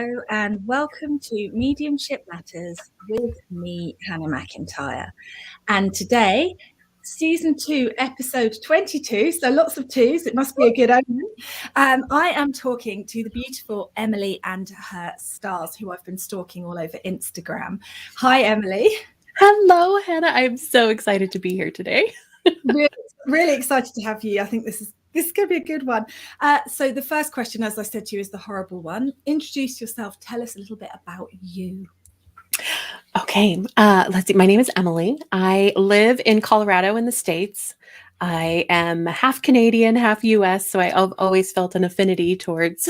Hello and welcome to Mediumship Matters with me, Hannah Macintyre. And today, season 2, episode 22, so lots of twos, it must be a good omen. I am talking to the beautiful Emily and her stars, who I've been stalking all over Instagram. Hi, Emily. Hello, Hannah. I'm so excited to be here today. Really excited to have you. I think this is going to be a good one. So the first question, as I said to you, is the horrible one. Introduce yourself. Tell us a little bit about you. Okay, let's see. My name is Emily. I live in Colorado in the States. I am half Canadian, half US, so I've always felt an affinity towards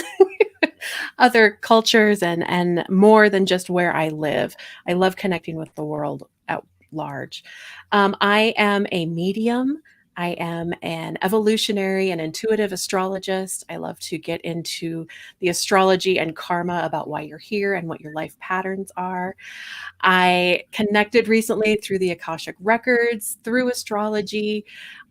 other cultures and more than just where I live. I love connecting with the world at large. I am a medium. I am an evolutionary and intuitive astrologist. I love to get into the astrology and karma about why you're here and what your life patterns are. I connected recently through the Akashic Records, through astrology.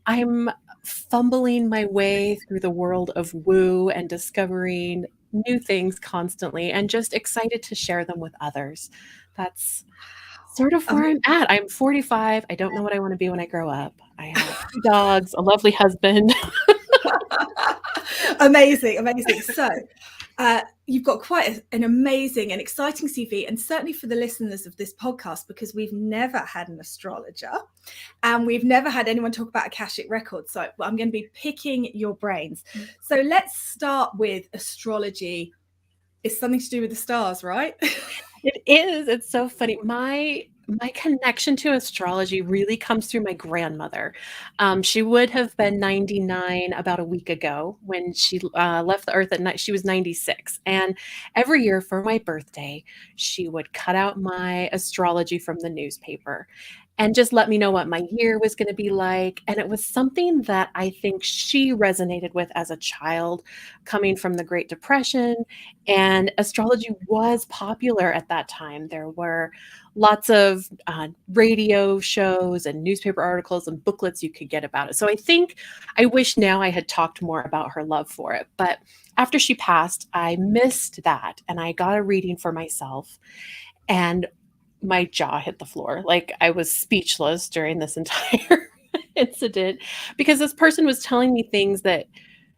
I'm fumbling my way through the world of woo and discovering new things constantly and just excited to share them with others. That's sort of where I'm at. I'm 45. I don't know what I want to be when I grow up. I have 2 dogs, a lovely husband. Amazing. So you've got quite an amazing and exciting CV, and certainly for the listeners of this podcast, because we've never had an astrologer and we've never had anyone talk about Akashic Records. So I'm going to be picking your brains. So let's start with astrology. It's something to do with the stars, right? It is. It's so funny. My connection to astrology really comes through my grandmother. She would have been 99 about a week ago when she left the earth at night. She was 96. And every year for my birthday, she would cut out my astrology from the newspaper and just let me know what my year was going to be like. And it was something that I think she resonated with as a child, coming from the Great Depression. And astrology was popular at that time. There were lots of radio shows and newspaper articles and booklets you could get about it. So I wish now I had talked more about her love for it. But after she passed, I missed that. And I got a reading for myself. And my jaw hit the floor. Like, I was speechless during this entire incident, because this person was telling me things that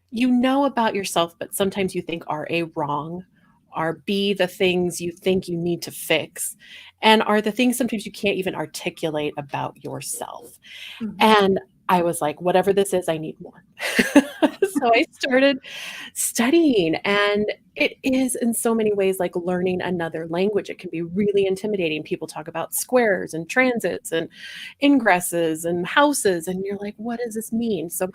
you know about yourself, but sometimes you think are A, wrong, are B, the things you think you need to fix, and are the things sometimes you can't even articulate about yourself. Mm-hmm. And I was like, whatever this is, I need more. So I started studying, and it is in so many ways like learning another language. It can be really intimidating. People talk about squares and transits and ingresses and houses, and you're like, what does this mean? So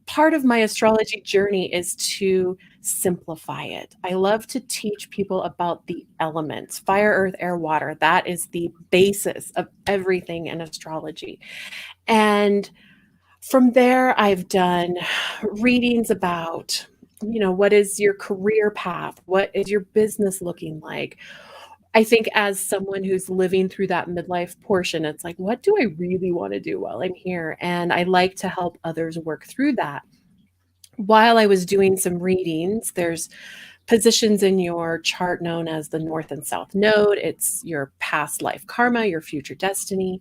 part of my astrology journey is to simplify it. I love to teach people about the elements: fire, earth, air, water. That is the basis of everything in astrology. And from there, I've done readings about, what is your career path? What is your business looking like? I think as someone who's living through that midlife portion, it's like, what do I really want to do while I'm here? And I like to help others work through that. While I was doing some readings, there's positions in your chart known as the North and South Node. It's your past life karma, your future destiny.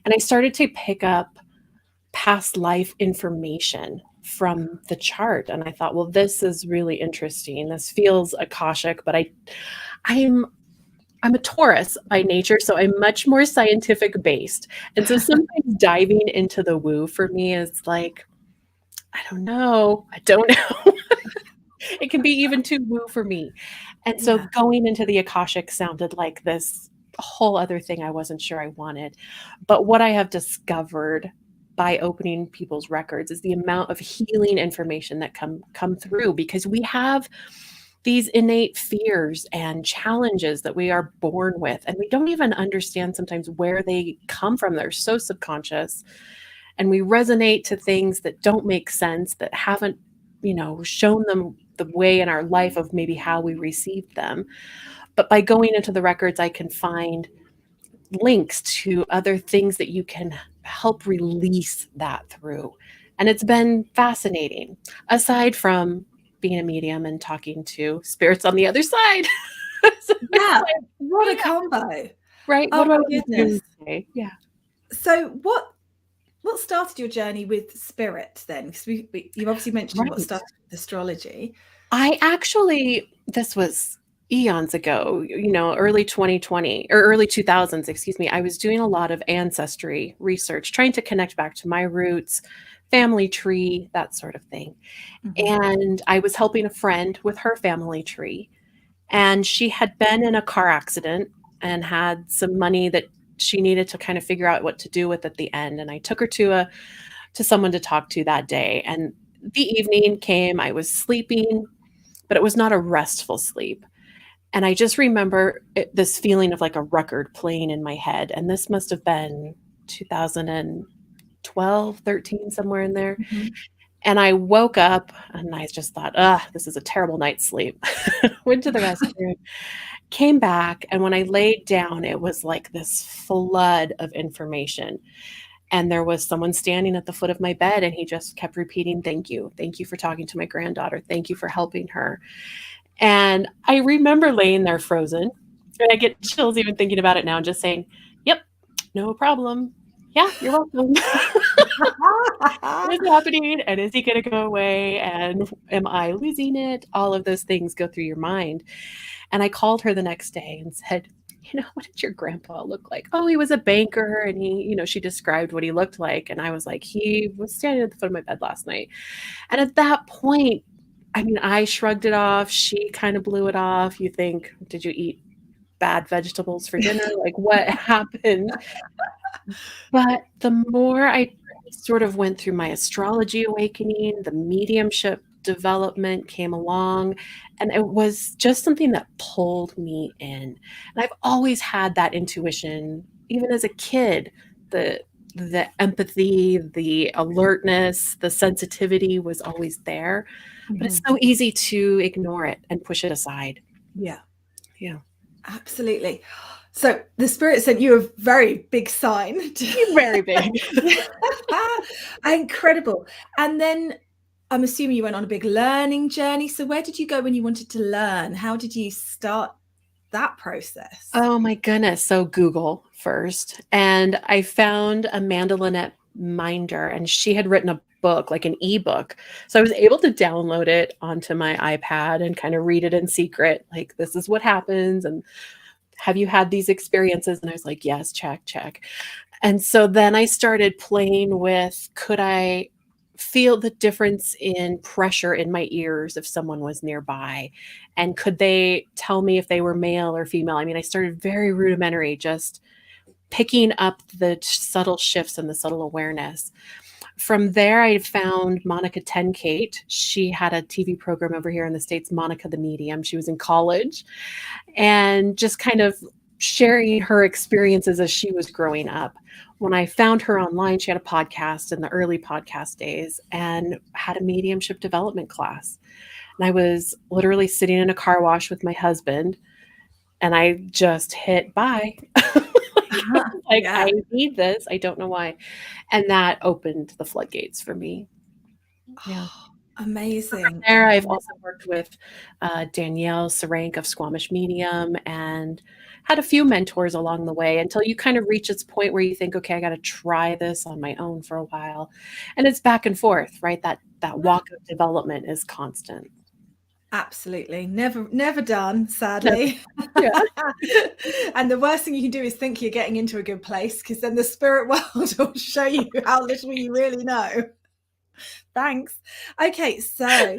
And I started to pick up past life information from the chart. And I thought, well, this is really interesting. This feels Akashic, but I'm a Taurus by nature, so I'm much more scientific based. And so sometimes diving into the woo for me is like, I don't know. It can be even too woo for me. And so going into the Akashic sounded like this whole other thing I wasn't sure I wanted. But what I have discovered by opening people's records is the amount of healing information that come through, because we have these innate fears and challenges that we are born with, and we don't even understand sometimes where they come from. They're so subconscious, and we resonate to things that don't make sense, that haven't, shown them the way in our life of maybe how we received them. But by going into the records, I can find links to other things that you can help release that through. And it's been fascinating, aside from being a medium and talking to spirits on the other side. So Yeah. like, What a yeah, combo. right. What Oh do I my want to do goodness. today? Yeah. So what started your journey with spirit then? Because you obviously mentioned what Right. started with astrology. This was eons ago, early 2020 or early 2000s, excuse me. I was doing a lot of ancestry research, trying to connect back to my roots, family tree, that sort of thing. Mhm. And I was helping a friend with her family tree. And she had been in a car accident and had some money that she needed to kind of figure out what to do with at the end. And I took her to someone to talk to that day. And the evening came, I was sleeping, but it was not a restful sleep. And I just remember this feeling of like a record playing in my head. And this must have been 2012, 13, somewhere in there. Mhm. And I woke up and I just thought, this is a terrible night's sleep. Went to the restroom, came back. And when I laid down, it was like this flood of information. And there was someone standing at the foot of my bed, and he just kept repeating, "Thank you. Thank you for talking to my granddaughter. Thank you for helping her." And I remember laying there frozen, and I get chills even thinking about it now and just saying, "Yep, no problem. Yeah, you're welcome." What is happening? And is he going to go away? And am I losing it? All of those things go through your mind. And I called her the next day and said, "What did your grandpa look like?" "Oh, he was a banker." And she described what he looked like. And I was like, "He was standing at the foot of my bed last night." And at that point, I mean, I shrugged it off. She kind of blew it off. You think, did you eat bad vegetables for dinner? Like, what happened? But the more I sort of went through my astrology awakening, the mediumship development came along, and it was just something that pulled me in. And I've always had that intuition, even as a kid, the the empathy, the alertness, the sensitivity was always there. But it's Mhm. so easy to ignore it and push it aside. Yeah, Yeah. absolutely. So the spirit sent you a very big sign. Very big. Incredible. And then I'm assuming you went on a big learning journey. So where did you go when you wanted to learn? How did you start that process? Oh my goodness. So Google first. And I found Amanda Lynette Minder, and she had written a book, like an ebook. So I was able to download it onto my iPad and kind of read it in secret. Like, this is what happens. And have you had these experiences? And I was like, yes, check, check. And so then I started playing with, could I feel the difference in pressure in my ears if someone was nearby? And could they tell me if they were male or female? I mean, I started very rudimentary, just picking up the subtle shifts and the subtle awareness. From there, I found Monica Tenkate. She had a TV program over here in the States, Monica the Medium. She was in college, and just kind of sharing her experiences as she was growing up. When I found her online, she had a podcast in the early podcast days and had a mediumship development class. And I was literally sitting in a car wash with my husband, and I just hit buy. Like, Yeah. I need this. I don't know why. And that opened the floodgates for me. Yeah. Amazing. There, I've also worked with Danielle Sarank of Squamish Medium, and had a few mentors along the way until you kind of reach its point where you think, okay, I got to try this on my own for a while. And it's back and forth, right? That walk of development is constant. Absolutely. Never done, Never. sadly. Yeah. And the worst thing you can do is think you're getting into a good place, because then the spirit world will show you how little you really know. Thanks. Okay, so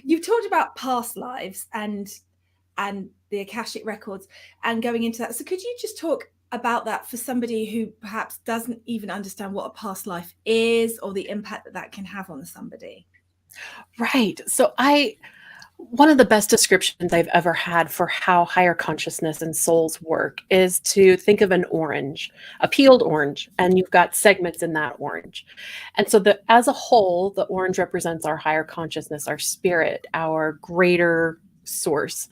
you've talked about past lives and the Akashic Records and going into that. So could you just talk about that for somebody who perhaps doesn't even understand what a past life is, or the impact that that can have on somebody? Right. So one of the best descriptions I've ever had for how higher consciousness and souls work is to think of an orange, a peeled orange, and you've got segments in that orange. And so as a whole, the orange represents our higher consciousness, our spirit, our greater source.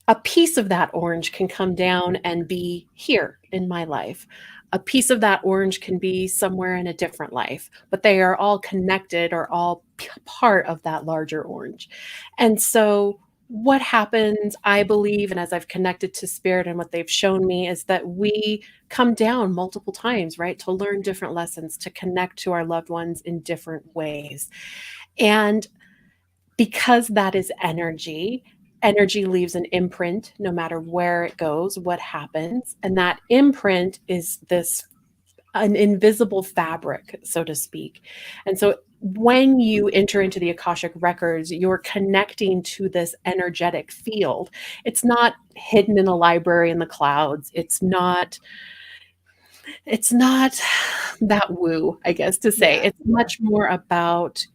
A piece of that orange can come down and be here in my life. A piece of that orange can be somewhere in a different life, but they are all connected or all part of that larger orange. And so what happens, I believe, and as I've connected to spirit and what they've shown me, is that we come down multiple times, right, to learn different lessons, to connect to our loved ones in different ways. And because that is energy, energy leaves an imprint no matter where it goes, what happens. And that imprint is an invisible fabric, so to speak. And so when you enter into the Akashic Records, you're connecting to this energetic field. It's not hidden in a library in the clouds. It's not that woo, I guess to say. It's much more about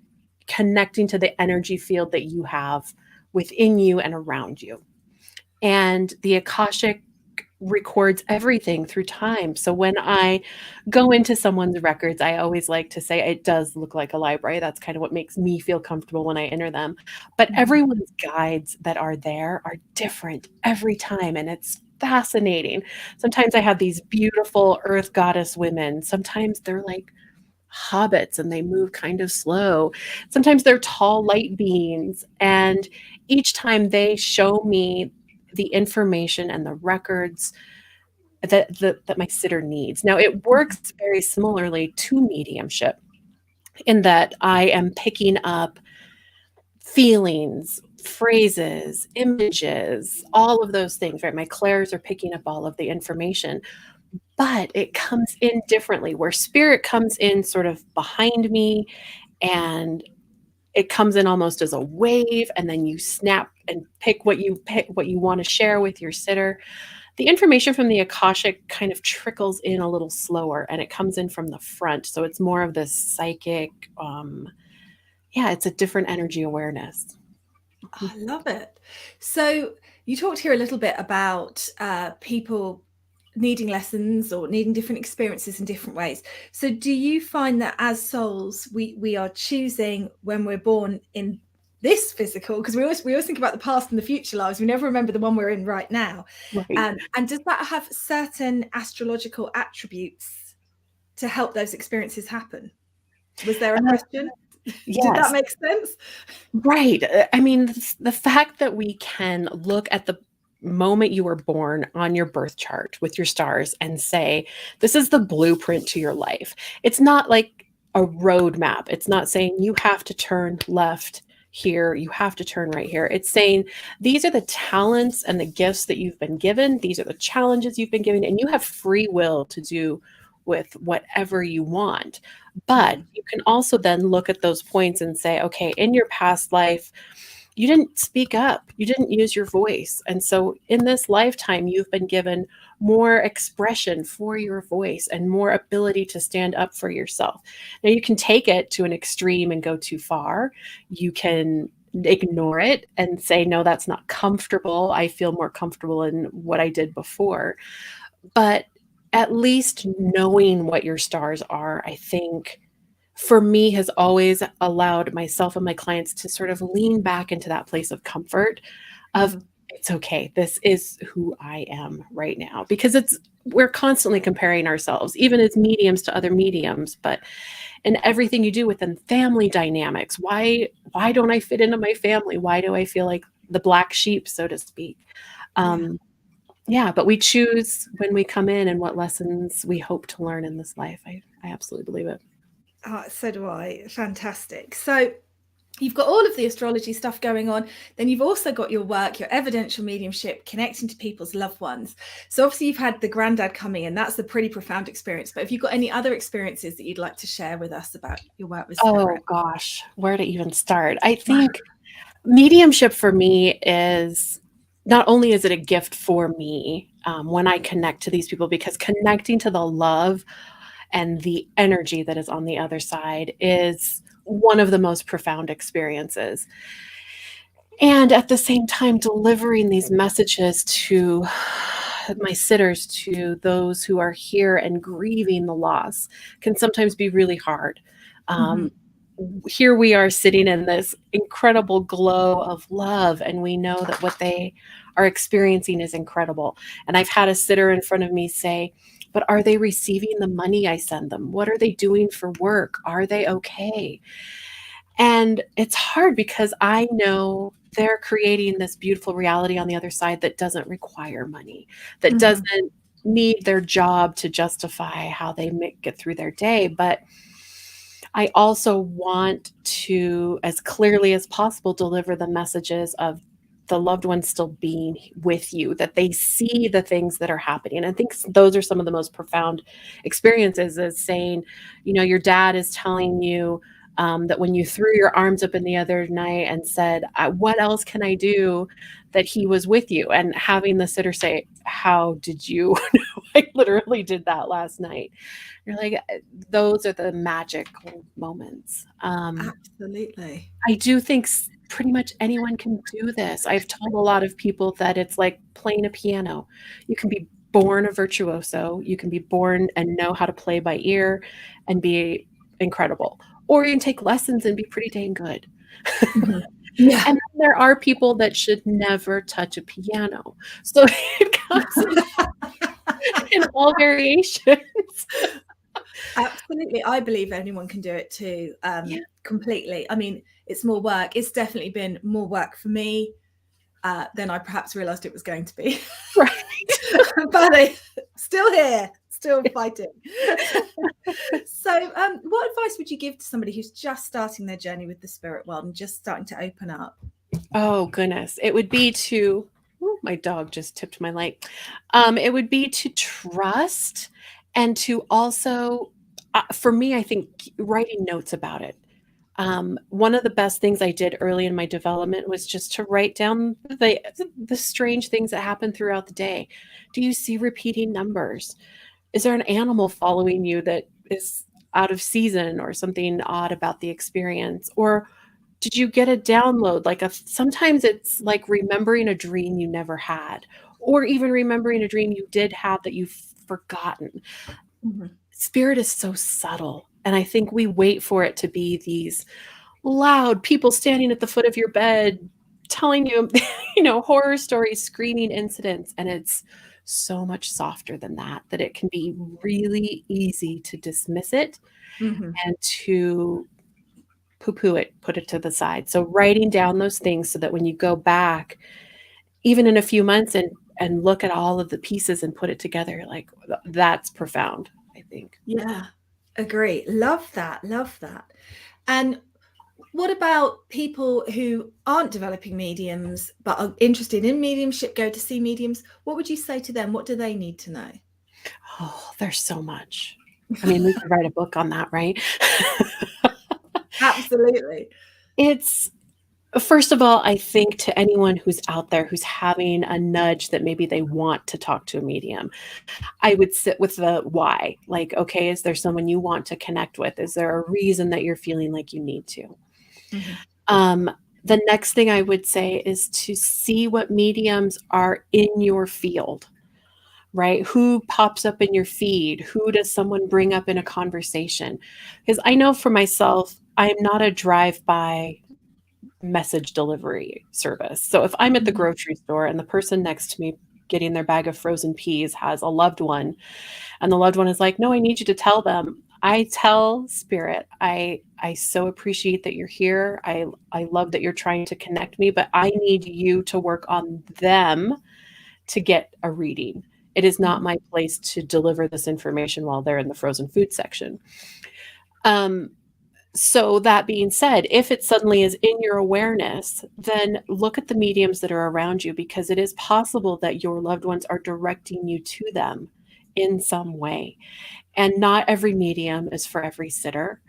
connecting to the energy field that you have within you and around you. And the Akashic records everything through time. So when I go into someone's records, I always like to say it does look like a library. That's kind of what makes me feel comfortable when I enter them. But everyone's guides that are there are different every time. And it's fascinating. Sometimes I have these beautiful earth goddess women. Sometimes they're like hobbits and they move kind of slow. Sometimes they're tall light beings. And each time they show me the information and the records that my sitter needs. Now, it works very similarly to mediumship in that I am picking up feelings, phrases, images, all of those things, right? My clairs are picking up all of the information, but it comes in differently, where spirit comes in sort of behind me and it comes in almost as a wave, and then you snap and pick what you want to share with your sitter. The information from the Akashic kind of trickles in a little slower, and it comes in from the front. So it's more of this psychic, it's a different energy awareness. I love it. So you talked here a little bit about people needing lessons or needing different experiences in different ways. So do you find that as souls, we are choosing when we're born in this physical, because we always think about the past and the future lives, we never remember the one we're in right now. Right. And does that have certain astrological attributes to help those experiences happen? Was there a question? Yes. Did that make sense? Right. I mean, the fact that we can look at the moment you were born on your birth chart with your stars and say, this is the blueprint to your life. It's not like a roadmap. It's not saying you have to turn left here, you have to turn right here. It's saying these are the talents and the gifts that you've been given. These are the challenges you've been given, and you have free will to do with whatever you want. But you can also then look at those points and say, okay, in your past life, you didn't speak up, you didn't use your voice. And so in this lifetime, you've been given more expression for your voice and more ability to stand up for yourself. Now, you can take it to an extreme and go too far. You can ignore it and say, no, that's not comfortable. I feel more comfortable in what I did before. But at least knowing what your stars are, I think, for me, has always allowed myself and my clients to sort of lean back into that place of comfort of, it's okay, this is who I am right now. Because we're constantly comparing ourselves, even as mediums to other mediums, but in everything you do within family dynamics, why don't I fit into my family? Why do I feel like the black sheep, so to speak? But we choose when we come in and what lessons we hope to learn in this life. I absolutely believe it. So do I. Fantastic. So you've got all of the astrology stuff going on. Then you've also got your work, your evidential mediumship, connecting to people's loved ones. So obviously you've had the granddad coming in. That's a pretty profound experience. But have you got any other experiences that you'd like to share with us about your work with spirit? Oh gosh, where to even start? I think mediumship for me is, not only is it a gift for me when I connect to these people, because connecting to the love and the energy that is on the other side is one of the most profound experiences. And at the same time, delivering these messages to my sitters, to those who are here and grieving the loss, can sometimes be really hard. Here we are sitting in this incredible glow of love, and we know that what they are experiencing is incredible. And I've had a sitter in front of me say, but are they receiving the money I send them? What are they doing for work? Are they okay? And it's hard because I know they're creating this beautiful reality on the other side that doesn't require money, that Mhm. doesn't need their job to justify how they get through their day. But I also want to, as clearly as possible, deliver the messages of the loved one still being with you, that they see the things that are happening. I think those are some of the most profound experiences, is saying, you know, your dad is telling you that when you threw your arms up in the other night and said, what else can I do? That he was with you, and having the sitter say, how did you know? I literally did that last night. You're like, those are the magical moments. Absolutely. I do think pretty much anyone can do this. I've told a lot of people that it's like playing a piano. You can be born a virtuoso. You can be born and know how to play by ear and be incredible. Or you can take lessons and be pretty dang good. Mhm. Yeah. And then there are people that should never touch a piano. So it comes in all variations. Absolutely. I believe anyone can do it too, Yeah. completely. I mean, it's more work. It's definitely been more work for me than I perhaps realized it was going to be. Right. But still here, still fighting. So what advice would you give to somebody who's just starting their journey with the spirit world and just starting to open up? Oh, goodness. It would be to, my dog just tipped my light. It would be to trust, and to also, for me, I think writing notes about it. One of the best things I did early in my development was just to write down the strange things that happen throughout the day. Do you see repeating numbers? Is there an animal following you that is out of season, or something odd about the experience? Or did you get a download? Like sometimes it's like remembering a dream you never had, or even remembering a dream you did have that you've forgotten. Mm-hmm. Spirit is so subtle. And I think we wait for it to be these loud people standing at the foot of your bed telling you, horror stories, screaming incidents. And it's so much softer than that, that it can be really easy to dismiss it Mm-hmm. and to poo-poo it, put it to the side. So writing down those things so that when you go back, even in a few months, and look at all of the pieces and put it together, like, that's profound, I think. Yeah, agree. Love that. Love that. And what about people who aren't developing mediums but are interested in mediumship, go to see mediums? What would you say to them? What do they need to know? Oh, there's so much. I mean, we could write a book on that, right? Absolutely. It's, first of all, I think to anyone who's out there who's having a nudge that maybe they want to talk to a medium, I would sit with the why. Like, okay, is there someone you want to connect with? Is there a reason that you're feeling like you need to? Mm-hmm. The next thing I would say is to see what mediums are in your field, right? Who pops up in your feed? Who does someone bring up in a conversation? Because I know for myself, I'm not a drive-by message delivery service. So if I'm at the grocery store and the person next to me getting their bag of frozen peas has a loved one, and the loved one is like, no, I need you to tell them. I tell Spirit, I so appreciate that you're here. I love that you're trying to connect me, but I need you to work on them to get a reading. It is not my place to deliver this information while they're in the frozen food section. So that being said, if it suddenly is in your awareness, then look at the mediums that are around you, because it is possible that your loved ones are directing you to them in some way. And not every medium is for every sitter.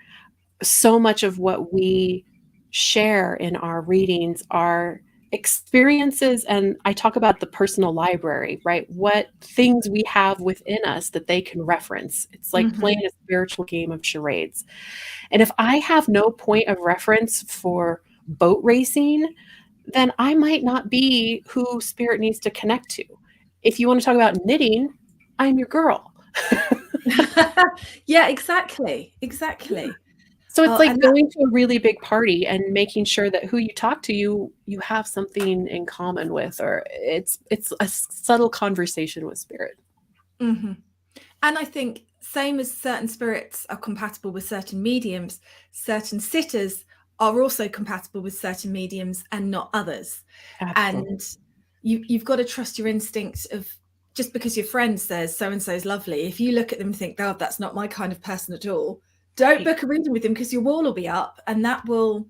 So much of what we share in our readings are experiences, and I talk about the personal library, right? What things we have within us that they can reference. It's like playing a spiritual game of charades. And if I have no point of reference for boat racing, then I might not be who Spirit needs to connect to. If you want to talk about knitting, I'm your girl. Yeah, exactly. So it's like And going to a really big party and making sure that who you talk to, you have something in common with, or it's a subtle conversation with Spirit. mm-hmm. And I think same as certain spirits are compatible with certain mediums, certain sitters are also compatible with certain mediums and not others. Absolutely. And you've got to trust your instinct of, just because your friend says so and so is lovely, if you look at them and think, oh, that's not my kind of person at all, don't book a reading with them, because your wall will be up, and that will.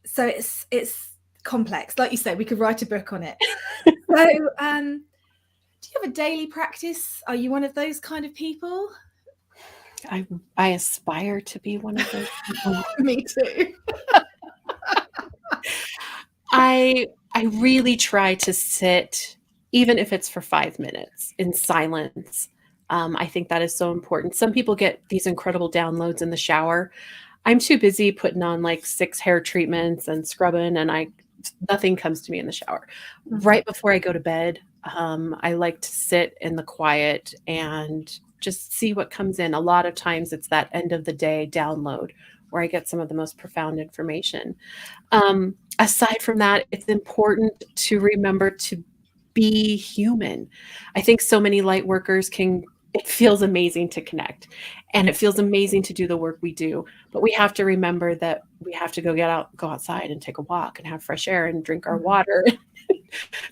So it's complex. Like you say, we could write a book on it. So do you have a daily practice? Are you one of those kind of people? I aspire to be one of those people. Me too. I really try to sit, even if it's for 5 minutes, in silence. I think that is so important. Some people get these incredible downloads in the shower. I'm too busy putting on like 6 hair treatments and scrubbing, and nothing comes to me in the shower. Mhm. Right before I go to bed, I like to sit in the quiet and just see what comes in. A lot of times it's that end of the day download where I get some of the most profound information. Aside from that, it's important to remember to be human. I think so many light workers it feels amazing to connect, and it feels amazing to do the work we do, but we have to remember that we have to go outside and take a walk and have fresh air and drink our water,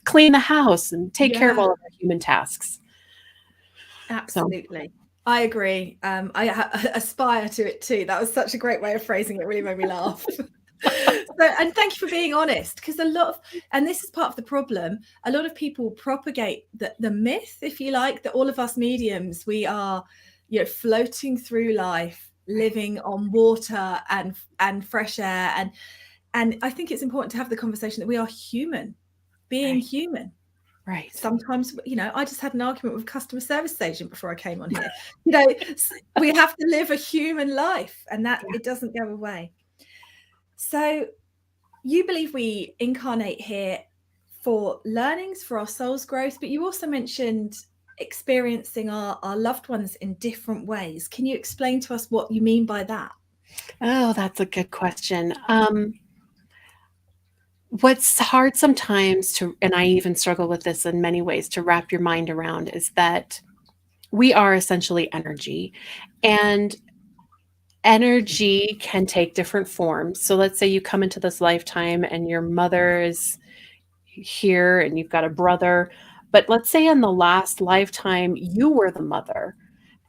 clean the house and take care of all of our human tasks. Absolutely. So. I agree. I aspire to it too. That was such a great way of phrasing it. It really made me laugh. And thank you for being honest, because and this is part of the problem, a lot of people propagate the myth, if you like, that all of us mediums, we are, floating through life, living on water and fresh air. And I think it's important to have the conversation that we are human, being human. Right. Sometimes, I just had an argument with a customer service agent before I came on here. We have to live a human life, and that it doesn't go away. So you believe we incarnate here for learnings, for our soul's growth, but you also mentioned experiencing our loved ones in different ways. Can you explain to us what you mean by that? Oh, that's a good question. What's hard sometimes and I even struggle with this in many ways, to wrap your mind around, is that we are essentially energy, and energy can take different forms. So let's say you come into this lifetime and your mother is here and you've got a brother, but let's say in the last lifetime you were the mother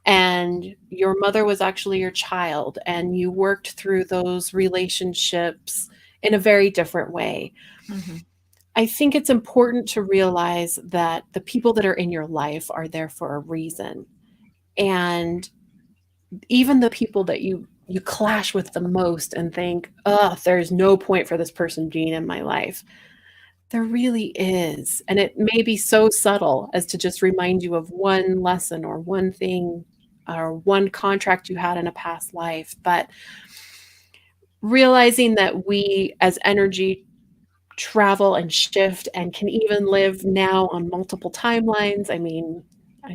and your mother was actually your child, and you worked through those relationships in a very different way. Mm-hmm. I think it's important to realize that the people that are in your life are there for a reason. And even the people that you clash with the most and think, oh, there's no point for this person being in my life, there really is. And it may be so subtle as to just remind you of one lesson or one thing or one contract you had in a past life. But realizing that we as energy travel and shift and can even live now on multiple timelines. I mean,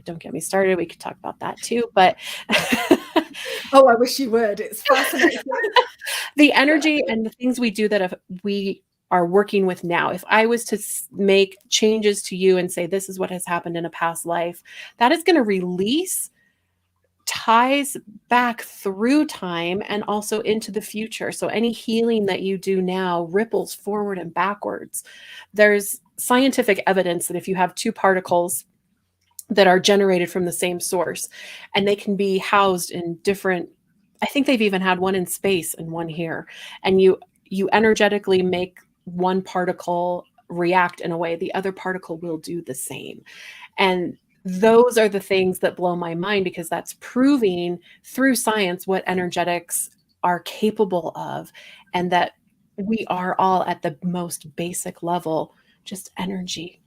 don't get me started. We could talk about that too, but oh, I wish you would. It's fascinating. The energy and the things we do that we are working with now. If I was to make changes to you and say, this is what has happened in a past life, that is going to release ties back through time and also into the future. So any healing that you do now ripples forward and backwards. There's scientific evidence that if you have 2 particles that are generated from the same source, and they can be housed in different, I think they've even had one in space and one here, and you energetically make one particle react in a way, the other particle will do the same. And those are the things that blow my mind, because that's proving through science what energetics are capable of, and that we are all at the most basic level just energy.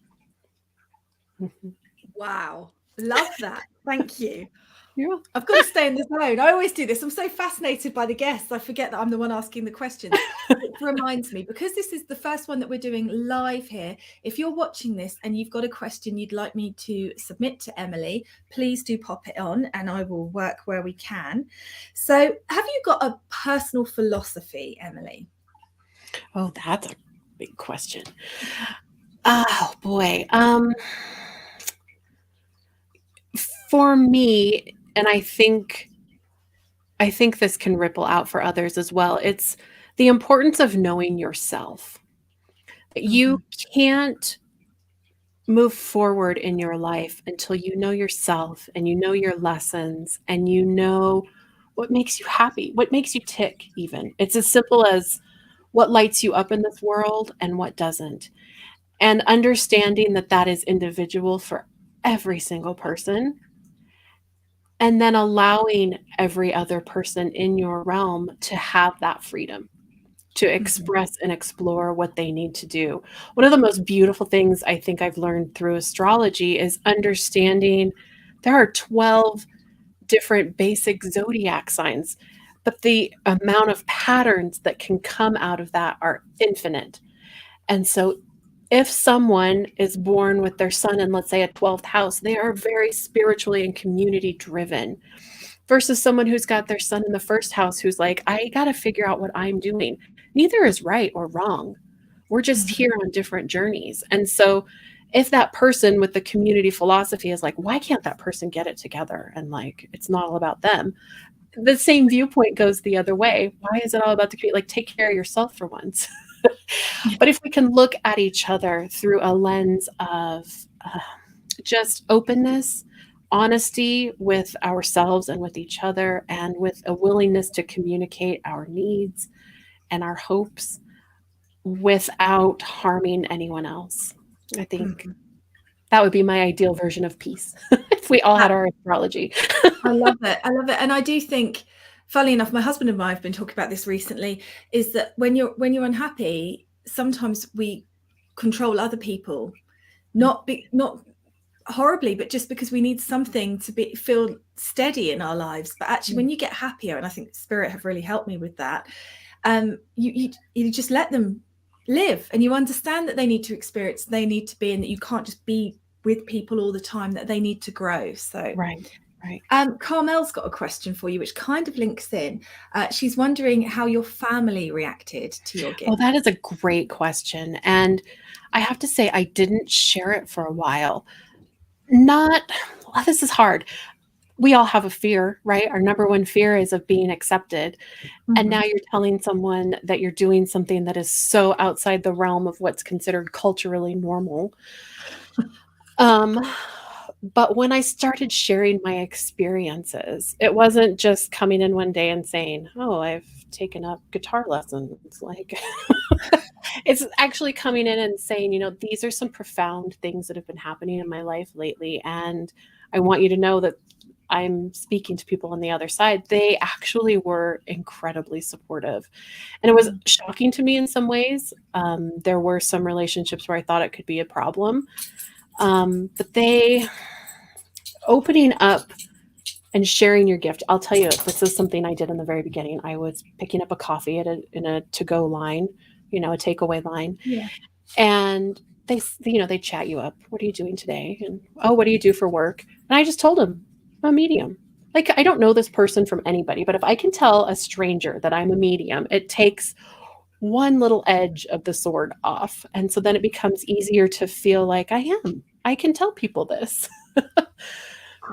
Mm-hmm. Wow. Love that. Thank you. Yeah. I've got to stay in the zone. I always do this. I'm so fascinated by the guests. I forget that I'm the one asking the questions. It reminds me, because this is the first one that we're doing live here. If you're watching this and you've got a question you'd like me to submit to Emily, please do pop it on and I will work where we can. So have you got a personal philosophy, Emily? Oh, that's a big question. Oh, boy. For me, and I think this can ripple out for others as well, it's the importance of knowing yourself. That you can't move forward in your life until you know yourself and you know your lessons and you know what makes you happy, what makes you tick even. It's as simple as what lights you up in this world and what doesn't. And understanding that that is individual for every single person. And then allowing every other person in your realm to have that freedom to express and explore what they need to do. One of the most beautiful things I think I've learned through astrology is understanding there are 12 different basic zodiac signs, but the amount of patterns that can come out of that are infinite. And so if someone is born with their sun in, let's say, a 12th house, they are very spiritually and community driven versus someone who's got their sun in the first house who's like, I got to figure out what I'm doing. Neither is right or wrong. We're just here on different journeys. And so if that person with the community philosophy is like, why can't that person get it together? And like, it's not all about them. The same viewpoint goes the other way. Why is it all about the community? Like, take care of yourself for once. But if we can look at each other through a lens of just openness, honesty with ourselves and with each other, and with a willingness to communicate our needs and our hopes without harming anyone else. I think that would be my ideal version of peace if we all had our astrology. I love it. I love it. And I do think, funnily enough, my husband and I have been talking about this recently, is that when you're unhappy, sometimes we control other people, not horribly, but just because we need something to feel steady in our lives. But actually, when you get happier, and I think Spirit have really helped me with that, you just let them live, and you understand that they need to experience, they need to be, and that you can't just be with people all the time, that they need to grow. So right. Carmel's got a question for you, which kind of links in. She's wondering how your family reacted to your gift. Well, that is a great question. And I have to say, I didn't share it for a while. This is hard. We all have a fear, right? Our number one fear is of being accepted. And now you're telling someone that you're doing something that is so outside the realm of what's considered culturally normal. But when I started sharing my experiences, it wasn't just coming in one day and saying, oh, I've taken up guitar lessons. Like, it's actually coming in and saying, these are some profound things that have been happening in my life lately. And I want you to know that I'm speaking to people on the other side. They actually were incredibly supportive. And it was shocking to me in some ways. There were some relationships where I thought it could be a problem. But they opening up and sharing your gift. I'll tell you, this is something I did in the very beginning. I was picking up a coffee in a to-go line, a takeaway line. Yeah. And they chat you up. What are you doing today? And, oh, what do you do for work? And I just told them, I'm a medium. Like, I don't know this person from anybody, but if I can tell a stranger that I'm a medium, it takes one little edge of the sword off. And so then it becomes easier to feel like I can tell people this.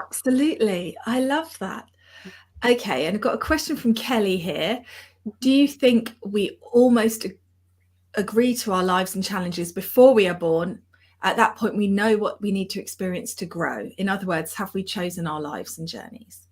Absolutely. I love that. Okay. And I've got a question from Kelly here. Do you think we almost agree to our lives and challenges before we are born? At that point, we know what we need to experience to grow. In other words, have we chosen our lives and journeys?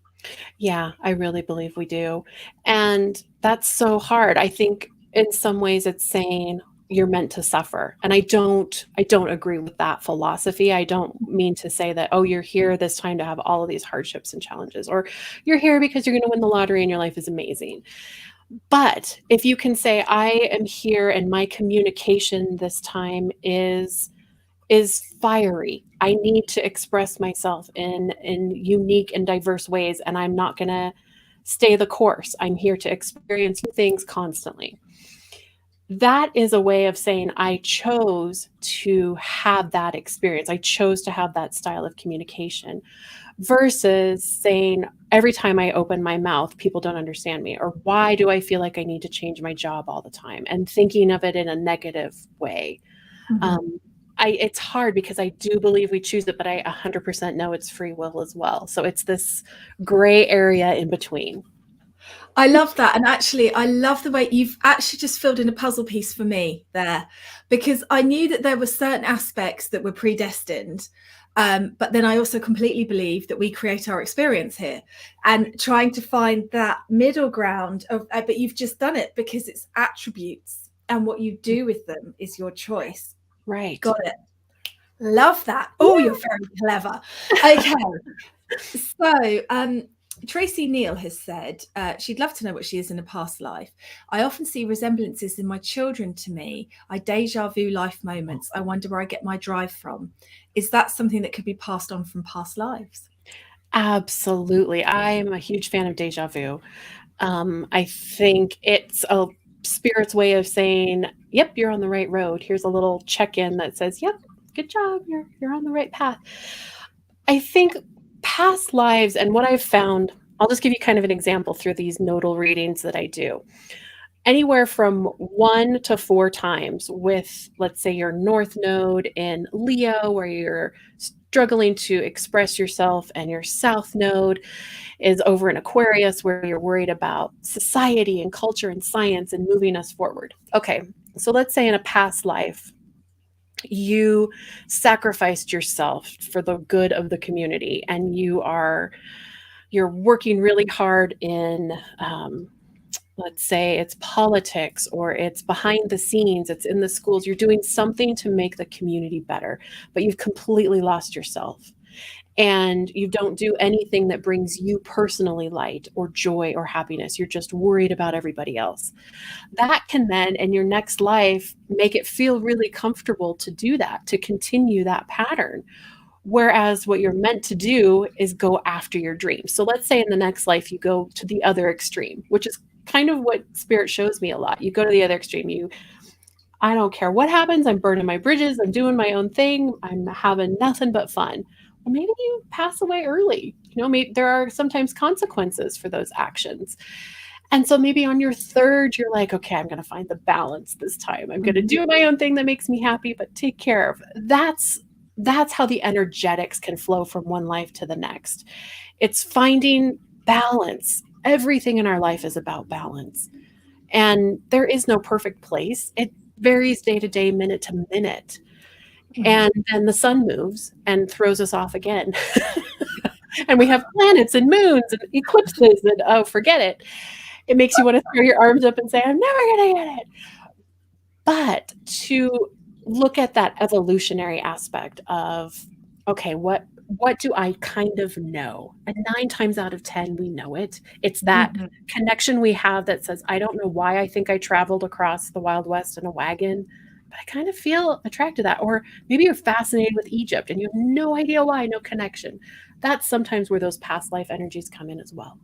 Yeah, I really believe we do. And that's so hard. I think in some ways it's saying you're meant to suffer. And I don't agree with that philosophy. I don't mean to say that, oh, you're here this time to have all of these hardships and challenges, or you're here because you're going to win the lottery and your life is amazing. But if you can say, I am here and my communication this time is fiery. I need to express myself in unique and diverse ways, and I'm not going to stay the course. I'm here to experience new things constantly. That is a way of saying I chose to have that experience. I chose to have that style of communication versus saying every time I open my mouth, people don't understand me, or why do I feel like I need to change my job all the time, and thinking of it in a negative way. It's hard because I do believe we choose it, but I 100% know it's free will as well. So it's this gray area in between. I love that. And actually, I love the way you've actually just filled in a puzzle piece for me there, because I knew that there were certain aspects that were predestined. But then I also completely believe that we create our experience here, and trying to find that middle ground of, but you've just done it because it's attributes and what you do with them is your choice. Right. Got it. Love that. Oh, you're very clever. Okay. So, Tracy Neal has said she'd love to know what she is in a past life. I often see resemblances in my children to me. I deja vu life moments. I wonder where I get my drive from. Is that something that could be passed on from past lives? Absolutely. I am a huge fan of deja vu. I think it's a spirit's way of saying, yep, you're on the right road. Here's a little check-in that says, yep, good job. You're on the right path. I think past lives, and what I've found, I'll just give you kind of an example through these nodal readings that I do. Anywhere from 1 to 4 times with, let's say, your North Node in Leo, where you're struggling to express yourself, and your South Node is over in Aquarius, where you're worried about society and culture and science and moving us forward. Okay, so let's say in a past life, you sacrificed yourself for the good of the community, and you're working really hard in let's say it's politics, or it's behind the scenes, it's in the schools, you're doing something to make the community better, but you've completely lost yourself. And you don't do anything that brings you personally light or joy or happiness. You're just worried about everybody else. That can then, in your next life, make it feel really comfortable to do that, to continue that pattern. Whereas what you're meant to do is go after your dreams. So let's say in the next life, you go to the other extreme, which is kind of what spirit shows me a lot. You go to the other extreme. I don't care what happens. I'm burning my bridges. I'm doing my own thing. I'm having nothing but fun. Well, maybe you pass away early. Maybe there are sometimes consequences for those actions. And so maybe on your third, you're like, okay, I'm going to find the balance this time. I'm going to do my own thing that makes me happy, but take care of. That's how the energetics can flow from one life to the next. It's finding balance. Everything in our life is about balance. And there is no perfect place. It varies day to day, minute to minute. And then the sun moves and throws us off again. And we have planets and moons and eclipses, and oh, forget it. It makes you want to throw your arms up and say, I'm never going to get it. But to look at that evolutionary aspect of, okay, what do I kind of know? And 9 times out of 10, we know it. It's that connection we have that says, I don't know why I think I traveled across the Wild West in a wagon, but I kind of feel attracted to that. Or maybe you're fascinated with Egypt and you have no idea why, no connection. That's sometimes where those past life energies come in as well.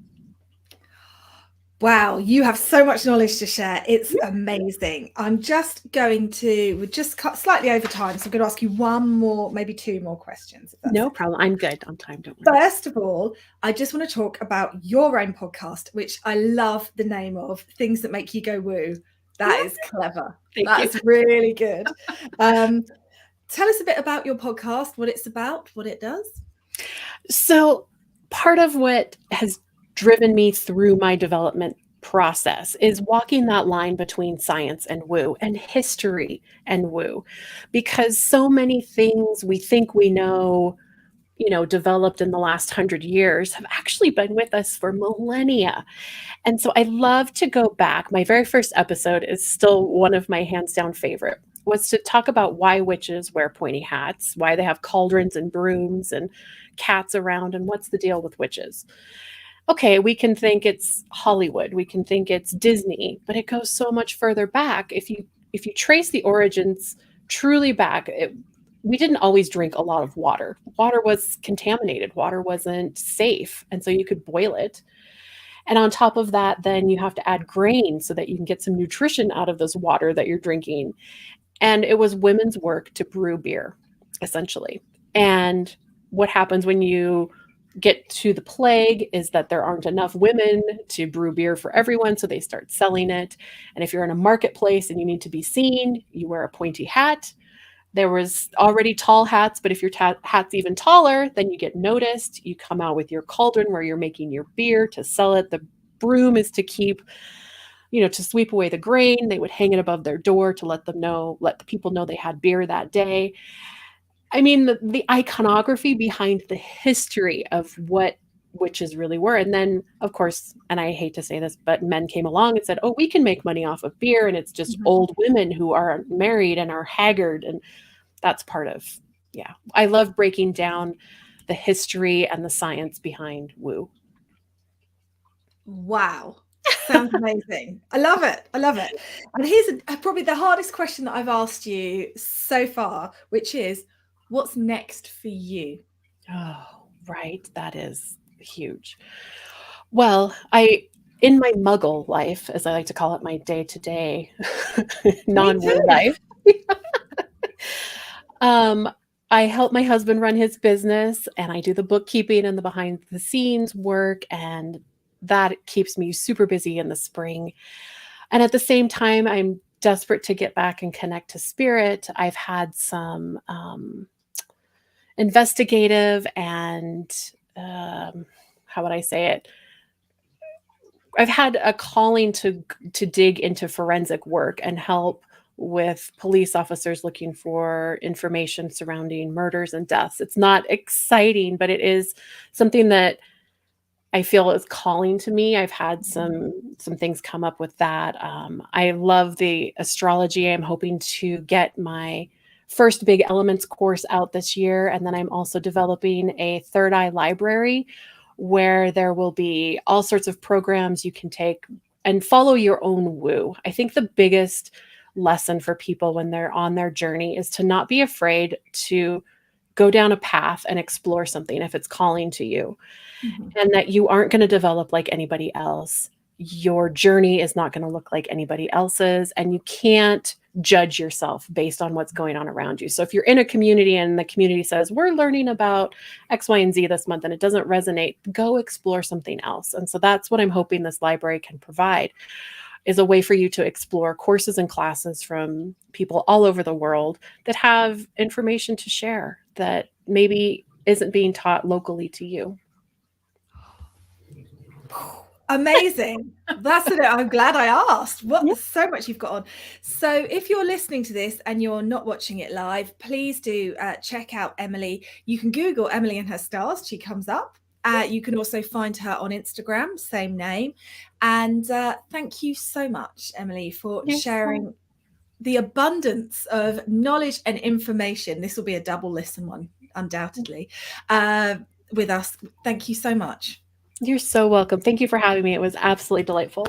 Wow, you have so much knowledge to share. It's amazing. We're just cut slightly over time, so I'm going to ask you one more, maybe 2 more questions. No problem. I'm good on time. Don't worry. First of all, I just want to talk about your own podcast, which I love the name of, Things That Make You Go Woo. That is clever. That's really good. Tell us a bit about your podcast, what it's about, what it does. So part of what has driven me through my development process is walking that line between science and woo, and history and woo, because so many things we think we know, developed in the last 100 years have actually been with us for millennia. And so I love to go back. My very first episode is still one of my hands down favorite, was to talk about why witches wear pointy hats, why they have cauldrons and brooms and cats around, and what's the deal with witches. Okay, we can think it's Hollywood, we can think it's Disney, but it goes so much further back. If you trace the origins truly back, we didn't always drink a lot of water. Water was contaminated. Water wasn't safe, and so you could boil it. And on top of that, then you have to add grain so that you can get some nutrition out of this water that you're drinking. And it was women's work to brew beer, essentially. And what happens when you get to the plague is that there aren't enough women to brew beer for everyone, so they start selling it. And if you're in a marketplace and you need to be seen, you wear a pointy hat. There was already tall hats, but if your hat's even taller, then you get noticed. You come out with your cauldron where you're making your beer to sell it. The broom is to keep, to sweep away the grain. They would hang it above their door to let the people know they had beer that day. I mean, the iconography behind the history of what witches really were. And then, of course, and I hate to say this, but men came along and said, oh, we can make money off of beer. And it's just old women who are married and are haggard. And that's part of, I love breaking down the history and the science behind woo. Wow. Sounds amazing. I love it. I love it. And here's probably the hardest question that I've asked you so far, which is, what's next for you? Oh, right. That is huge. Well, in my muggle life, as I like to call it, my day-to-day non-woo life, I help my husband run his business, and I do the bookkeeping and the behind the scenes work, and that keeps me super busy in the spring. And at the same time, I'm desperate to get back and connect to spirit. I've had some investigative and how would I say it? I've had a calling to dig into forensic work and help with police officers looking for information surrounding murders and deaths. It's not exciting, but it is something that I feel is calling to me. I've had some things come up with that. I love the astrology. I'm hoping to get my first big elements course out this year. And then I'm also developing a third eye library where there will be all sorts of programs you can take and follow your own woo. I think the biggest lesson for people when they're on their journey is to not be afraid to go down a path and explore something if it's calling to you, and that you aren't going to develop like anybody else. Your journey is not going to look like anybody else's, and you can't judge yourself based on what's going on around you. So if you're in a community and the community says, we're learning about X, Y, and Z this month, and it doesn't resonate, go explore something else. And so that's what I'm hoping this library can provide, is a way for you to explore courses and classes from people all over the world that have information to share that maybe isn't being taught locally to you. Amazing. That's it. I'm glad I asked. So much you've got on. So if you're listening to this and you're not watching it live, please do check out Emily. You can Google Emily and her stars. She comes up. You can also find her on Instagram, same name. And thank you so much, Emily, for sharing the abundance of knowledge and information. This will be a double listen one, undoubtedly, with us. Thank you so much. You're so welcome. Thank you for having me. It was absolutely delightful.